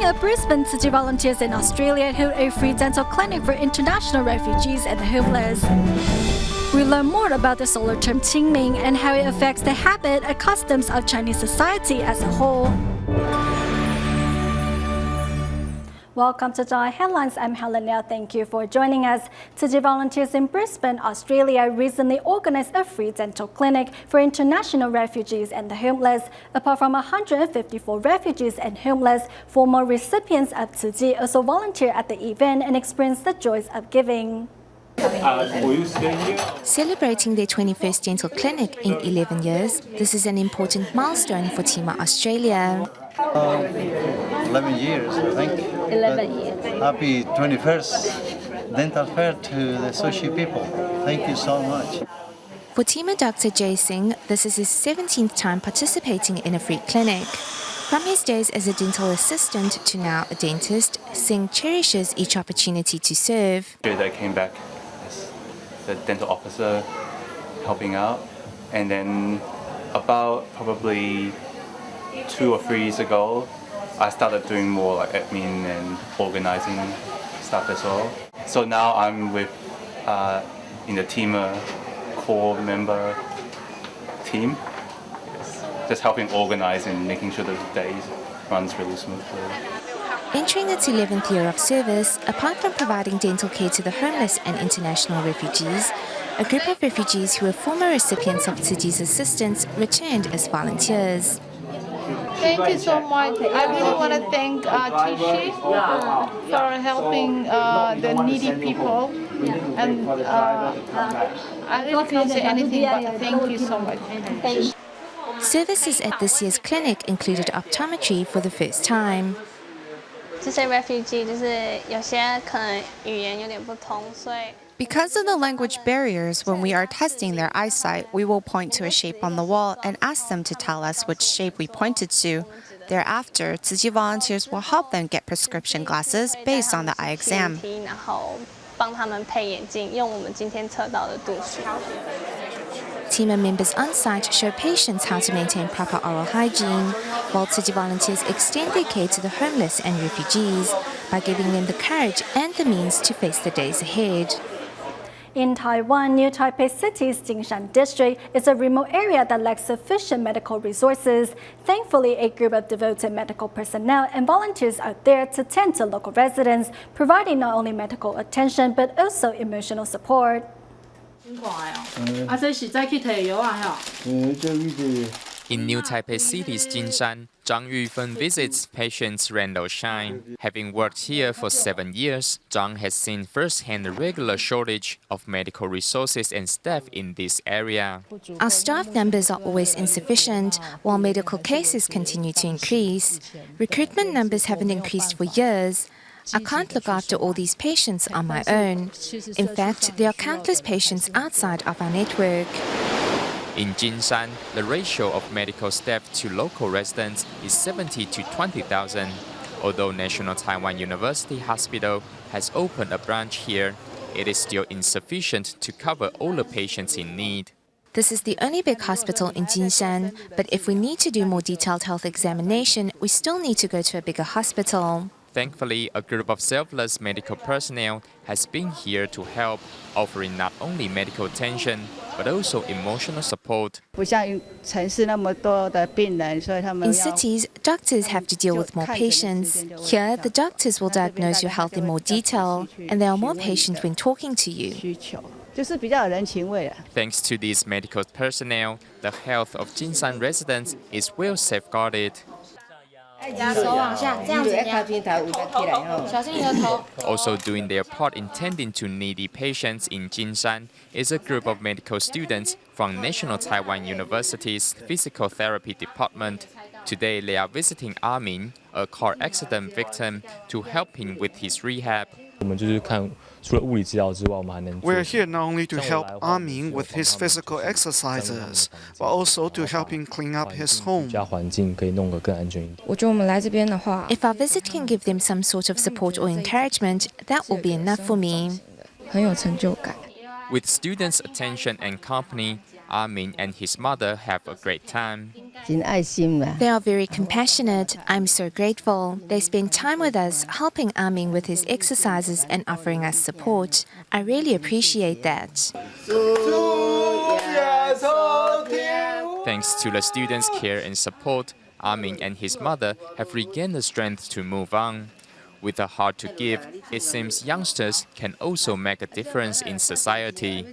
up, Brisbane Tzu Chi volunteers in Australia hold a free dental clinic for international refugees and the homeless. We learn more about the solar term Qingming and how it affects the habit and customs of Chinese society as a whole. Welcome to DaAi Headlines. I'm Helen Liao. Thank you for joining us. Tzu Chi volunteers in Brisbane, Australia recently organized a free dental clinic for international refugees and the homeless. Apart from 154 refugees and homeless, former recipients of Tzu Chi also volunteer at the event and experience the joys of giving. Celebrating their 21st dental clinic in 11 years, this is an important milestone for Tima Australia. 11 years, I think. 11 years. Happy 21st dental fair to the Tzu Chi people. Thank you so much. For Tima Dr. Jay Singh, this is his 17th time participating in a free clinic. From his days as a dental assistant to now a dentist, Singh cherishes each opportunity to serve. I came back as the dental officer, helping out, and then about probably 2 or 3 years ago, I started doing more like admin and organizing stuff as well. So now I'm with in the team core member team, just helping organize and making sure the day runs really smoothly. Entering its 11th year of service, apart from providing dental care to the homeless and international refugees, a group of refugees who were former recipients of Tzu Chi's assistance returned as volunteers. Thank you so much. I really want to thank Tzu Chi for helping the needy people. And I really can't say anything but thank you so much. Services at this year's clinic included optometry for the first time. 这些 refugee 就是有些可能语言有点不通，所以 Because of the language barriers, when we are testing their eyesight, we will point to a shape on the wall and ask them to tell us which shape we pointed to. Thereafter, Tzu Chi volunteers will help them get prescription glasses based on the eye exam. 然后帮他们配眼镜，用我们今天测到的度数。 Team members on site show patients how to maintain proper oral hygiene, while Tzu Chi volunteers extend their care to the homeless and refugees by giving them the courage and the means to face the days ahead. In Taiwan, New Taipei City's Jingshan district is a remote area that lacks sufficient medical resources. Thankfully, a group of devoted medical personnel and volunteers are there to tend to local residents, providing not only medical attention but also emotional support. In New Taipei City's Jingshan, Zhang Yufeng visits patients Randall Shine. Having worked here for 7 years, Zhang has seen firsthand the regular shortage of medical resources and staff in this area. Our staff numbers are always insufficient, while medical cases continue to increase. Recruitment numbers haven't increased for years. I can't look after all these patients on my own. In fact, there are countless patients outside of our network. In Jingshan, the ratio of medical staff to local residents is 70 to 20,000. Although National Taiwan University Hospital has opened a branch here, it is still insufficient to cover all the patients in need. This is the only big hospital in Jingshan, but if we need to do more detailed health examination, we still need to go to a bigger hospital. Thankfully, a group of selfless medical personnel has been here to help, offering not only medical attention, but also emotional support. In cities, doctors have to deal with more patients. Here, the doctors will diagnose your health in more detail, and they are more patient when talking to you. Thanks to these medical personnel, the health of Jingshan residents is well safeguarded. Also doing their part in tending to needy patients in Jingshan is a group of medical students from National Taiwan University's Physical Therapy Department. Today they are visiting Armin, a car accident victim, to help him with his rehab. We're here not only to help Armin with his physical exercises, but also to help him clean up his home. If our visit can give them some sort of support or encouragement, that will be enough for me. With students' attention and company, Armin and his mother have a great time. They are very compassionate. I'm so grateful. They spend time with us, helping Aming with his exercises and offering us support. I really appreciate that. Thanks to the students' care and support, Aming and his mother have regained the strength to move on. With a heart to give, it seems youngsters can also make a difference in society.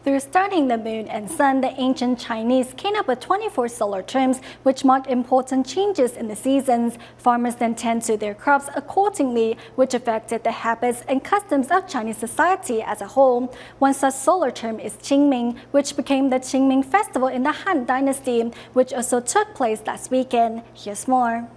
Through studying the moon and sun, the ancient Chinese came up with 24 solar terms, which marked important changes in the seasons. Farmers then tend to their crops accordingly, which affected the habits and customs of Chinese society as a whole. One such solar term is Qingming, which became the Chiming Festival in the Han Dynasty, which also took place last weekend. Here's more.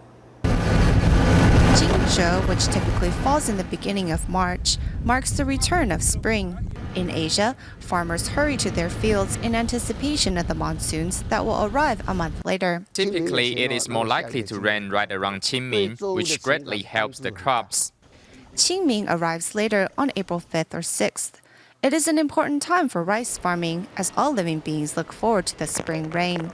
Jingzhou, which typically falls in the beginning of March, marks the return of spring. In Asia, farmers hurry to their fields in anticipation of the monsoons that will arrive a month later. Typically, it is more likely to rain right around Qingming, which greatly helps the crops. Qingming arrives later on April 5th or 6th. It is an important time for rice farming, as all living beings look forward to the spring rain.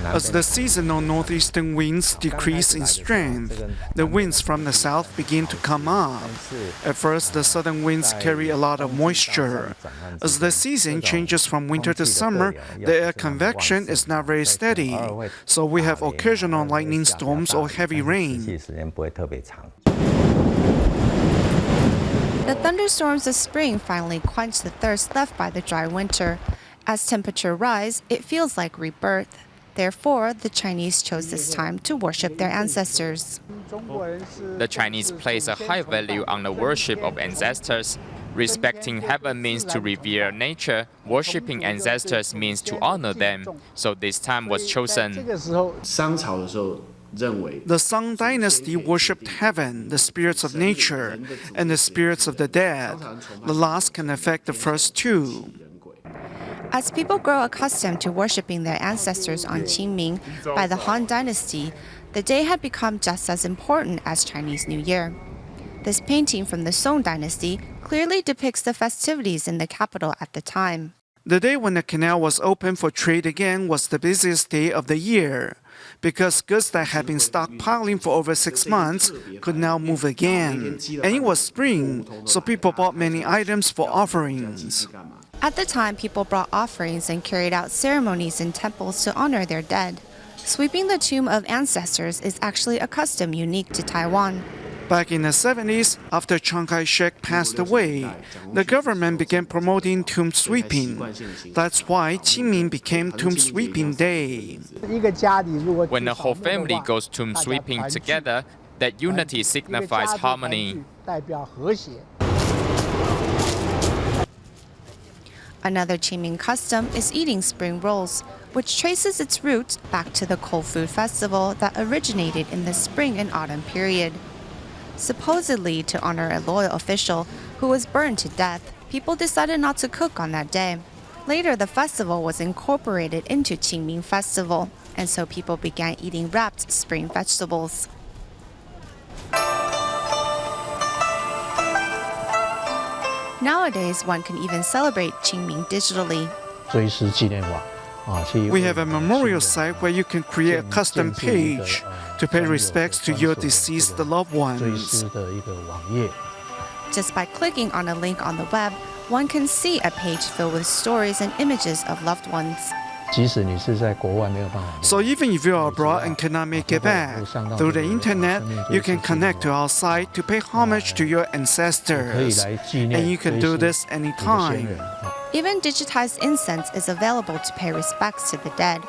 As the seasonal northeastern winds decrease in strength, the winds from the south begin to come up. At first, the southern winds carry a lot of moisture. As the season changes from winter to summer, the air convection is not very steady, so we have occasional lightning storms or heavy rain. The thunderstorms of spring finally quench the thirst left by the dry winter. As temperatures rise, it feels like rebirth. Therefore, the Chinese chose this time to worship their ancestors. The Chinese place a high value on the worship of ancestors. Respecting heaven means to revere nature. Worshipping ancestors means to honor them. So this time was chosen. The Song Dynasty worshipped heaven, the spirits of nature, and the spirits of the dead. The last can affect the first two. As people grow accustomed to worshipping their ancestors on Qingming by the Han Dynasty, the day had become just as important as Chinese New Year. This painting from the Song Dynasty clearly depicts the festivities in the capital at the time. The day when the canal was open for trade again was the busiest day of the year, because goods that had been stockpiling for over 6 months could now move again. And it was spring, so people bought many items for offerings. At the time, people brought offerings and carried out ceremonies in temples to honor their dead. Sweeping the tomb of ancestors is actually a custom unique to Taiwan. Back in the 70s, after Chiang Kai-shek passed away, the government began promoting tomb sweeping. That's why Qingming became Tomb Sweeping Day. When the whole family goes tomb sweeping together, that unity signifies harmony. Another Qingming custom is eating spring rolls, which traces its roots back to the cold food festival that originated in the spring and autumn period. Supposedly to honor a loyal official who was burned to death, people decided not to cook on that day. Later, the festival was incorporated into Qingming Festival, and so people began eating wrapped spring vegetables. Nowadays, one can even celebrate Qingming digitally. We have a memorial site where you can create a custom page to pay respects to your deceased loved ones. Just by clicking on a link on the web, one can see a page filled with stories and images of loved ones. So even if you are abroad and cannot make it back, through the internet, you can connect to our site to pay homage to your ancestors. And you can do this anytime. Even digitized incense is available to pay respects to the dead.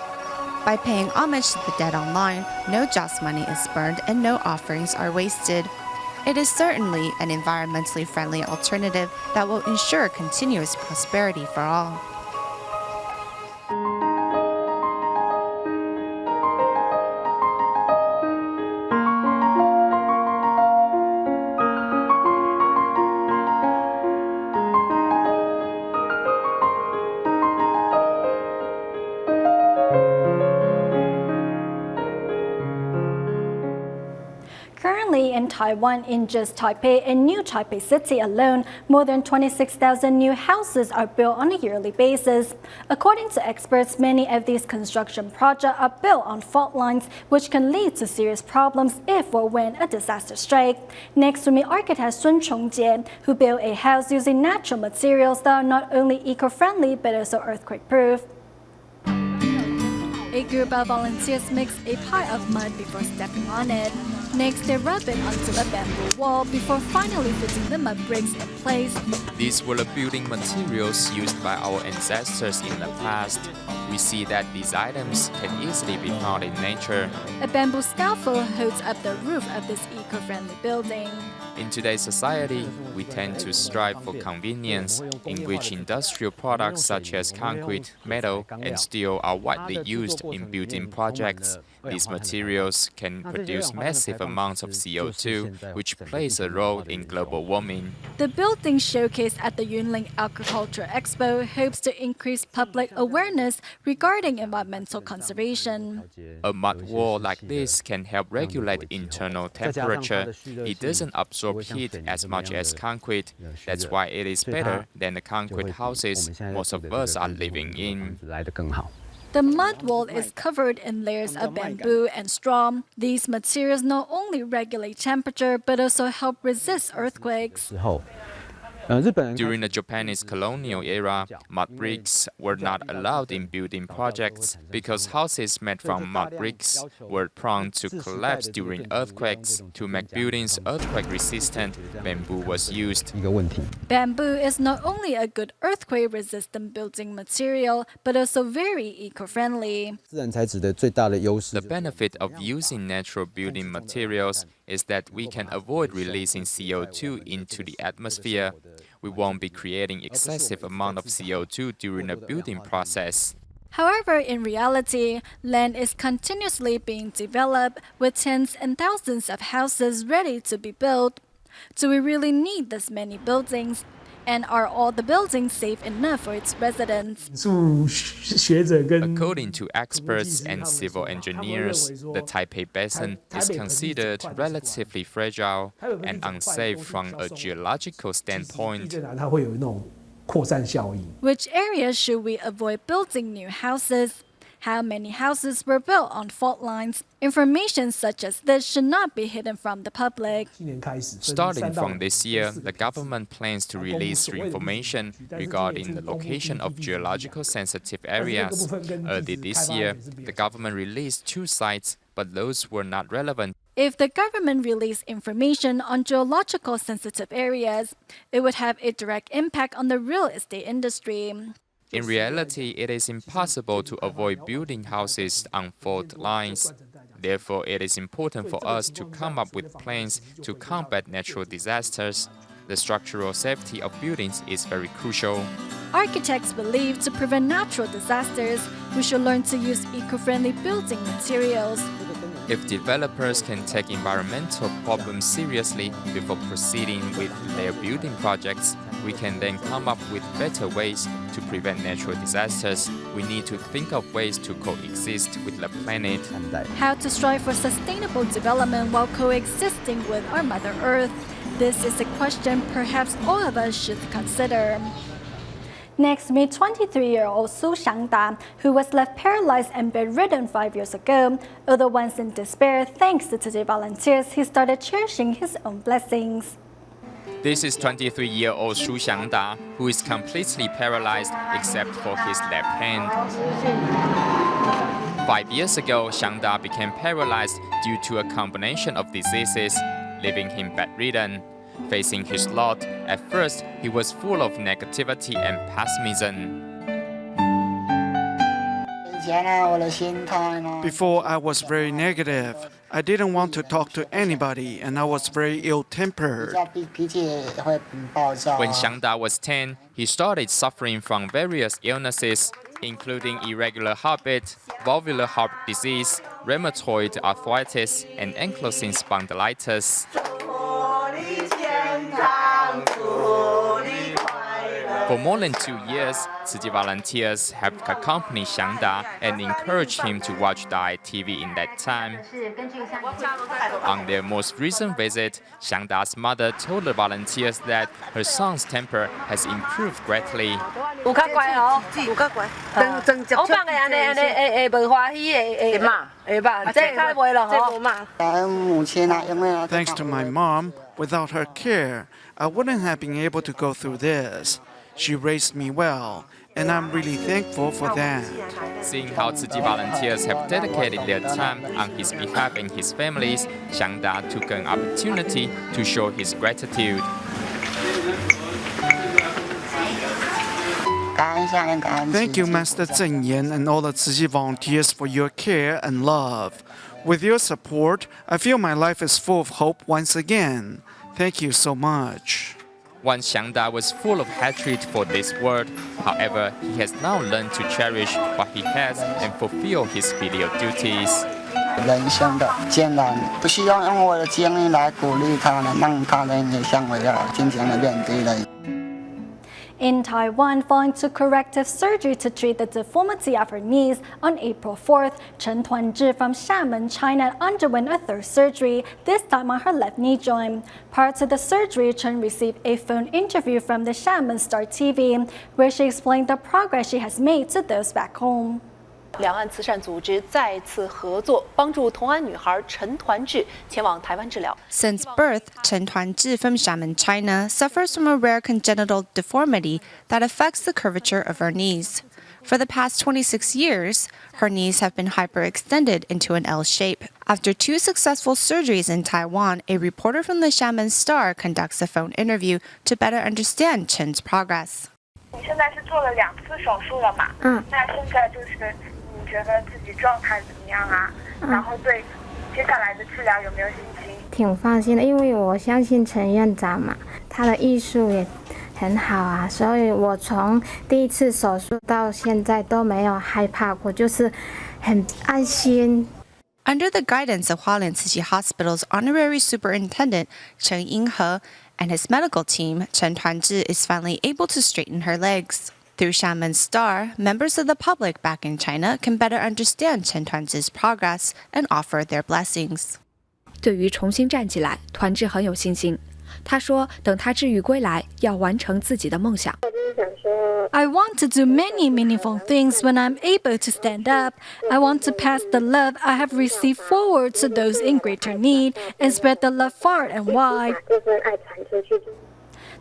By paying homage to the dead online, no just money is burned and no offerings are wasted. It is certainly an environmentally friendly alternative that will ensure continuous prosperity for all. eco-friendly in Taiwan. In just Taipei and New Taipei City alone, more than 26,000 new houses are built on a yearly basis. According to experts, many of these construction projects are built on fault lines, which can lead to serious problems if or when a disaster strikes. Next to me, architect Sun Chongjie, who built a house using natural materials that are not only eco-friendly but also earthquake-proof. A group of volunteers mix a pile of mud before stepping on it. Next, they rub it onto a bamboo wall before finally fitting the mud bricks in place. These were the building materials used by our ancestors in the past. We see that these items can easily be found in nature. A bamboo scaffold holds up the roof of this eco-friendly building. In today's society, we tend to strive for convenience, in which industrial products such as concrete, metal, and steel are widely used in building projects. These materials can produce massive amounts of CO2, which plays a role in global warming. The building showcased at the Yunlin Agriculture Expo hopes to increase public awareness regarding environmental conservation. A mud wall like this can help regulate internal temperature. It doesn't absorb heat as much as concrete. That's why it is better than the concrete houses most of us are living in. The mud wall is covered in layers of bamboo and straw. These materials not only regulate temperature but also help resist earthquakes. During the Japanese colonial era, mud bricks were not allowed in building projects because houses made from mud bricks were prone to collapse during earthquakes. To make buildings earthquake-resistant, bamboo was used. Bamboo is not only a good earthquake-resistant building material, but also very eco-friendly. The benefit of using natural building materials is that we can avoid releasing CO2 into the atmosphere. We won't be creating excessive amount of CO2 during the building process. However, in reality, land is continuously being developed with tens and thousands of houses ready to be built. Do we really need this many buildings? And are all the buildings safe enough for its residents? According to experts and civil engineers, the Taipei Basin is considered relatively fragile and unsafe from a geological standpoint. Which areas should we avoid building new houses? How many houses were built on fault lines? Information such as this should not be hidden from the public. Starting from this year, the government plans to release information regarding the location of geological sensitive areas. Early this year, the government released 2 sites, but those were not relevant. If the government released information on geological sensitive areas, it would have a direct impact on the real estate industry. In reality, it is impossible to avoid building houses on fault lines. Therefore, it is important for us to come up with plans to combat natural disasters. The structural safety of buildings is very crucial. Architects believe to prevent natural disasters, we should learn to use eco-friendly building materials. If developers can take environmental problems seriously before proceeding with their building projects, we can then come up with better ways to prevent natural disasters. We need to think of ways to coexist with the planet. How to strive for sustainable development while coexisting with our Mother Earth? This is a question perhaps all of us should consider. Next, meet 23-year-old Su Xiangda, who was left paralyzed and bedridden 5 years ago. Although once in despair, thanks to Tzu Chi volunteers, he started cherishing his own blessings. This is 23-year-old Su Xiangda, who is completely paralyzed except for his left hand. 5 years ago, Xiangda became paralyzed due to a combination of diseases, leaving him bedridden. Facing his lot, at first, he was full of negativity and pessimism. Before, I was very negative. I didn't want to talk to anybody, and I was very ill-tempered. When Xiangda was 10, he started suffering from various illnesses, including irregular heartbeat, valvular heart disease, rheumatoid arthritis, and ankylosing spondylitis. For more than 2 years, Tzu Chi volunteers have accompanied Xiangda and encouraged him to watch DaAi TV in that time. On their most recent visit, Xiangda's mother told the volunteers that her son's temper has improved greatly. Thanks to my mom, without her care, I wouldn't have been able to go through this. She raised me well, and I'm really thankful for that. Seeing how Tzu Chi volunteers have dedicated their time on his behalf and his family's, Xiangda took an opportunity to show his gratitude. Thank you, Master Zheng Yan and all the Tzu Chi volunteers for your care and love. With your support, I feel my life is full of hope once again. Thank you so much. Once Xiangda was full of hatred for this world, however, he has now learned to cherish what he has and fulfill his filial duties. 人生的艰难，不需要用我的经历来鼓励他人，让他人也像我一样坚强的面对人。 In Taiwan, following to corrective surgery to treat the deformity of her knees on April 4th, Chen Tuanzhi from Xiamen, China underwent a third surgery, this time on her left knee joint. Prior to the surgery, Chen received a phone interview from the Xiamen Star TV, where she explained the progress she has made to those back home. 两岸慈善组织再次合作，帮助同安女孩陈团志前往台湾治疗。 Since birth, Chen Tuanzhi from Xiamen, China, suffers from a rare congenital deformity that affects the curvature of her knees. For the past 26 years, her knees have been hyperextended into an L shape. After 2 successful surgeries in Taiwan, a reporter from the Xiamen Star conducts a phone interview to better understand Chen's progress. 你现在是做了2次手术了嘛？那现在就是。 你觉得自己状态怎么样啊？然后对接下来的治疗有没有信心？挺放心的，因为我相信陈院长嘛，他的艺术也很好啊，所以我从第1次手术到现在都没有害怕过，就是很安心。 Under the guidance of Hualien Tzu Chi Hospital's honorary superintendent Cheng Yinghe and his medical team, Chen Tuanzhi is finally able to straighten her legs. Through Xiamen Star, members of the public back in China can better understand Chen Tuanzhi's progress and offer their blessings. 对于重新站起来，团志很有信心。他说，等他治愈归来，要完成自己的梦想。 I want to do many meaningful things when I'm able to stand up. I want to pass the love I have received forward to those in greater need and spread the love far and wide.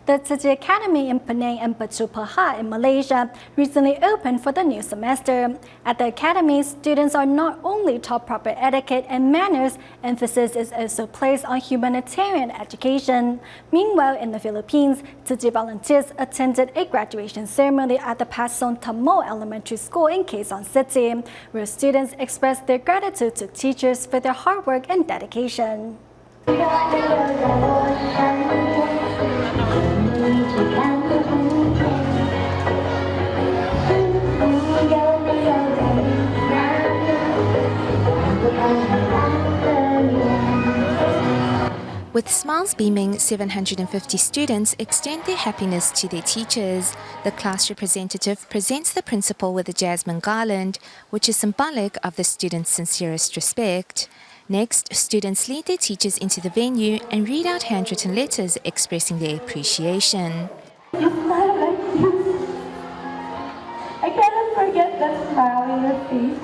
The Tzu Chi Academy in Penang and Batu Pahat in Malaysia recently opened for the new semester. At the academy, students are not only taught proper etiquette and manners, emphasis is also placed on humanitarian education. Meanwhile, in the Philippines, Tzu Chi volunteers attended a graduation ceremony at the Pasong Tamo Elementary School in Quezon City, where students expressed their gratitude to teachers for their hard work and dedication. With smiles beaming, 750 students extend their happiness to their teachers. The class representative presents the principal with a jasmine garland, which is symbolic of the students' sincerest respect. Next, students lead their teachers into the venue and read out handwritten letters expressing their appreciation. I cannot forget that smile on your face.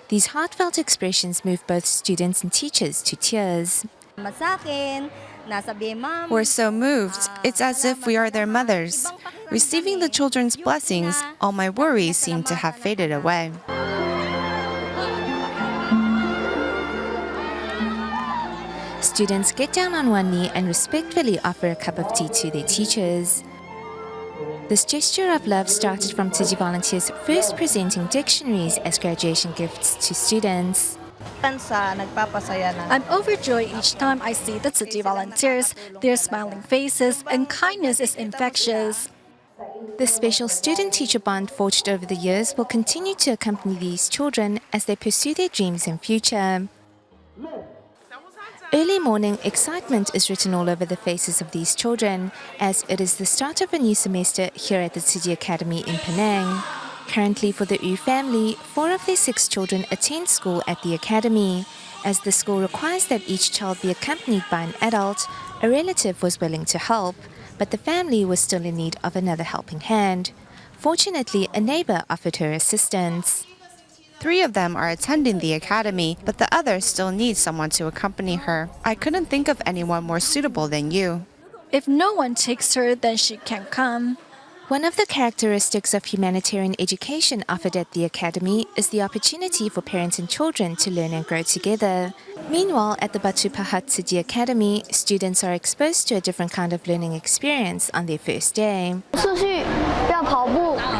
These heartfelt expressions move both students and teachers to tears. We're so moved. It's as if we are their mothers. Receiving the children's blessings, all my worries seem to have faded away. Students get down on one knee and respectfully offer a cup of tea to their teachers. This gesture of love started from Tzu Chi volunteers first presenting dictionaries as graduation gifts to students. I'm overjoyed each time I see the Tzu Chi volunteers. Their smiling faces and kindness is infectious. The special student-teacher bond forged over the years will continue to accompany these children as they pursue their dreams and future. Early morning excitement is written all over the faces of these children, as it is the start of a new semester here at the Tzu Chi Academy in Penang. Currently, for the Yu family, 4 of their 6 children attend school at the academy. As the school requires that each child be accompanied by an adult, a relative was willing to help, but the family was still in need of another helping hand. Fortunately, a neighbor offered her assistance. 3 of them are attending the academy, but the others still need someone to accompany her. I couldn't think of anyone more suitable than you. If no one takes her, then she can't come. One of the characteristics of humanitarian education offered at the academy is the opportunity for parents and children to learn and grow together. Meanwhile, at the Batu Pahat Tzu Chi Academy, students are exposed to a different kind of learning experience on their first day. We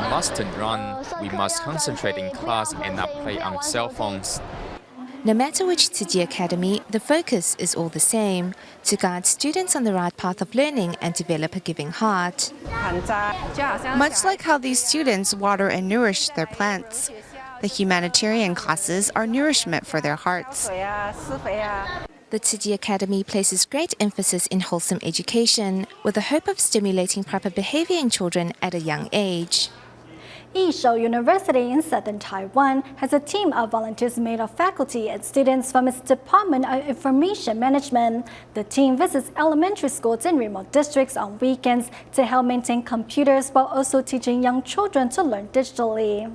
mustn't run, we must concentrate in class and not play on cell phones. No matter which Tzu Chi Academy, the focus is all the same, to guide students on the right path of learning and develop a giving heart. Much like how these students water and nourish their plants, the humanitarian classes are nourishment for their hearts. The Tzu Chi Academy places great emphasis in wholesome education, with the hope of stimulating proper behavior in children at a young age. Yishou University in southern Taiwan has a team of volunteers made of faculty and students from its Department of Information Management. The team visits elementary schools in remote districts on weekends to help maintain computers while also teaching young children to learn digitally.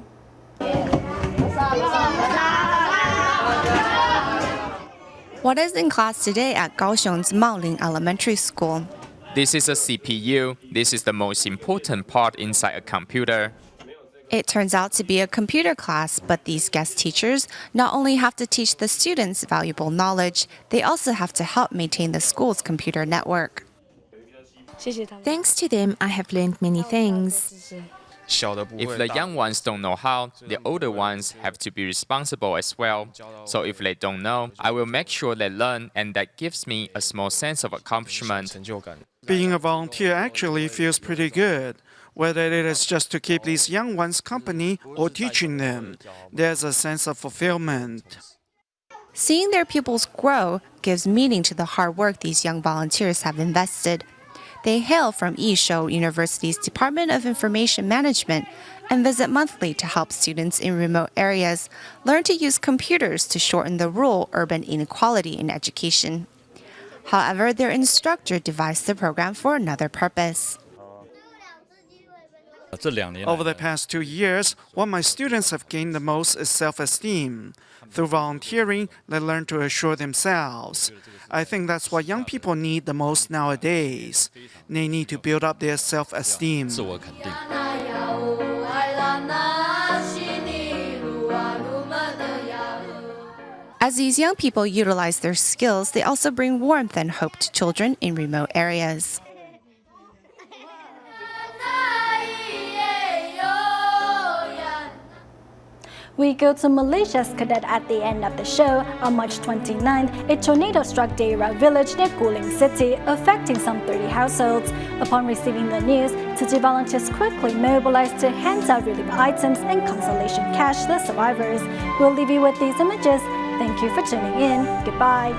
What is in class today at Kaohsiung's Maoling Elementary School? This is a CPU. This is the most important part inside a computer. It turns out to be a computer class, but these guest teachers not only have to teach the students valuable knowledge, they also have to help maintain the school's computer network. Thanks to them, I have learned many things. If the young ones don't know how, the older ones have to be responsible as well. So if they don't know, I will make sure they learn, and that gives me a small sense of accomplishment. Being a volunteer actually feels pretty good. Whether it is just to keep these young ones company or teaching them, there's a sense of fulfillment. Seeing their pupils grow gives meaning to the hard work these young volunteers have invested. They hail from Yishou University's Department of Information Management and visit monthly to help students in remote areas learn to use computers to shorten the rural-urban inequality in education. However, their instructor devised the program for another purpose. Over the past 2 years, what my students have gained the most is self-esteem. Through volunteering, they learn to assure themselves. I think that's what young people need the most nowadays. They need to build up their self-esteem. As these young people utilize their skills, they also bring warmth and hope to children in remote areas. We go to Malaysia's Cadet at the end of the show. On March 29th, a tornado struck Daerah village near Guling City, affecting some 30 households. Upon receiving the news, Tzu Chi volunteers quickly mobilized to hand out relief items and consolation cash to the survivors. We'll leave you with these images. Thank you for tuning in. Goodbye.